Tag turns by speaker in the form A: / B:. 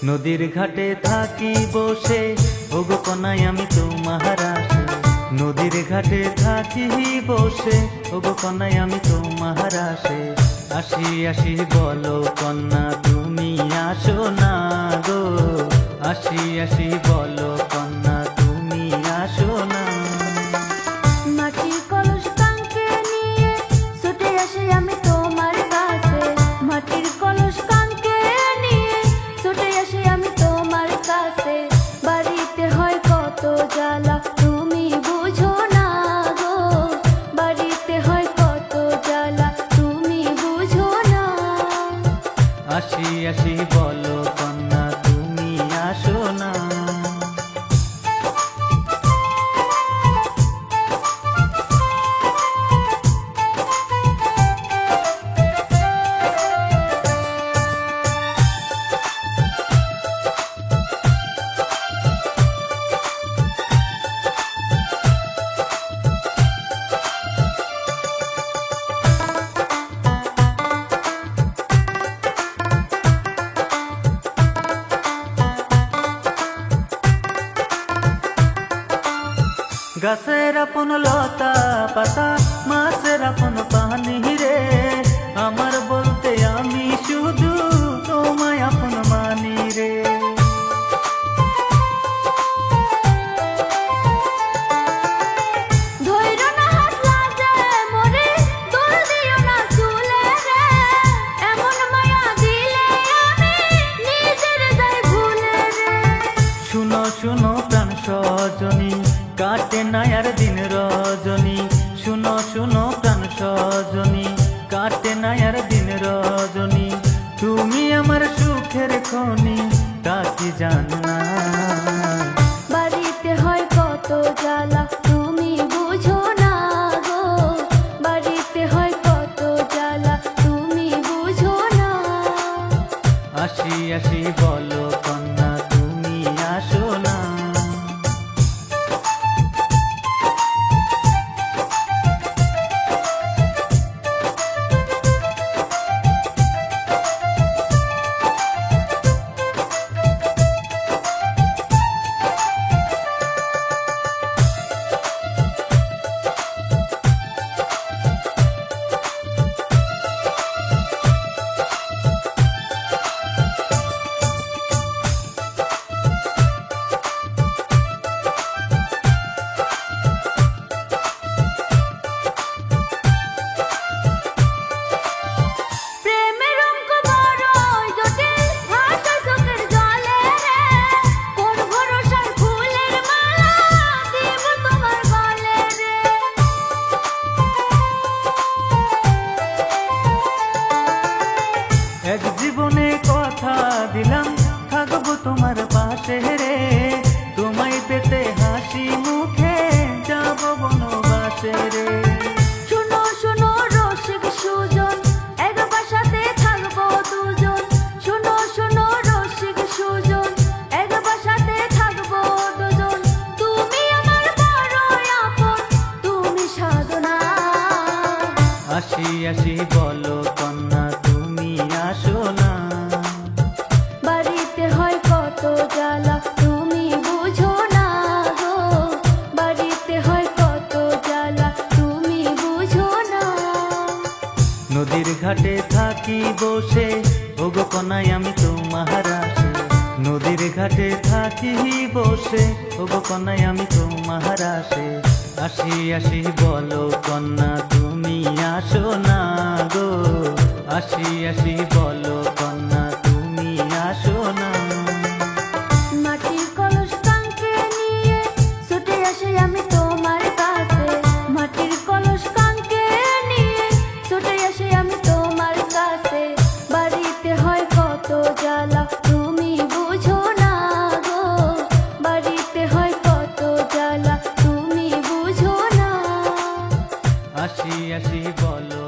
A: নদীর ঘাটে থাকি বসে, ওগো কনাই আমি তোমার আসে। নদীর ঘাটে থাকি বসে, ওগো কনাই আমি তোমার আসে। আসি আসি বলো কন্যা তুমি আসো না গো, আসি আসি বলো কন্যা তুমি আসো না।
B: মাটির কলস কাঁখে নিয়ে ছুটে আসি আমি তোমার কাছে। মাটির কলস কাঁখে নিয়ে ছুটে আসি আমি তোমার কাছে। বাড়িতে হয় কত জ্বালা তুমি বুঝো না গো, বাড়িতে হয় কত জ্বালা তুমি বুঝো না।
A: আসি আসি বলো কন্যা তুমি আসো না। গাছের আপন লতা পাতা, মাছের আপন পানি রে, আমার বলতে আমি শুধু তোমায় আপন মানি রে।
B: ধৈর্য না হাত লাগে মরে, দোল দিও না চুলে রে। এমন মায়া দিলে আমি নিজের যাই ভুলে রে।
A: শুনো শুনো প্রাণ সজনী, কাটে না আর দিন রজনী। শুনো শুনো প্রাণ সজনী, কাটে না আর দিন রজনী। তুমি আমার সুখের খনি, তা কি জানো না।
B: বাড়িতে হয় কত জ্বালা তুমি বুঝো না গো, বাড়িতে হয় কত জ্বালা তুমি বুঝো না।
A: আসি আসি বলো কন্যা তুমি আসো না।
B: প্রেমের অঙ্ক বড়ই জটিল, ভাষা চোখের জলে রে। কোন ভরসায় ফুলের মালা দিব তোমার গলে রে।
A: এক জীবনে কথা দিলাম, থাকবো তোমার পাশে রে। তোমায় পেতে হাসি মুখে যাব বনবাসে রে।
B: শুনো শুনো রসিক সুজন, এক বাসাতে থাকবো দুজন। শুনো শুনো রসিক সুজন, এক বাসাতে থাকবো দুজন। তুমি আমার বড় আপন, তুমি সাধনা।
A: আসি আসি বলো কন্যা তুমি আসো না।
B: বাড়িতে হয় কত জ্বালা তুমি বুঝো না গো, বাড়িতে হয় কত জ্বালা তুমি বুঝো না।
A: নদীর ঘাটে থাকি বসে, ওগো কনাই আমি তোমার আসে। নদীর ঘাটে থাকি বসে, ওগো কনাই আমি তোমার আসে। আসি আসি বলো কন্যা তুমি আসো না গো, আসি আসি বলো কন্যা তুমি আসো না।
B: মাটির কলস কাঁখে নিয়ে ছুটে আসি আমি তোমার কাছে। মাটির কলস কাঁখে নিয়ে ছুটে আসি আমি তোমার কাছে। বাড়িতে হয় কত জ্বালা তুমি বুঝো না গো, বাড়িতে হয় কত জ্বালা তুমি বুঝো না।
A: আসি আসি বলো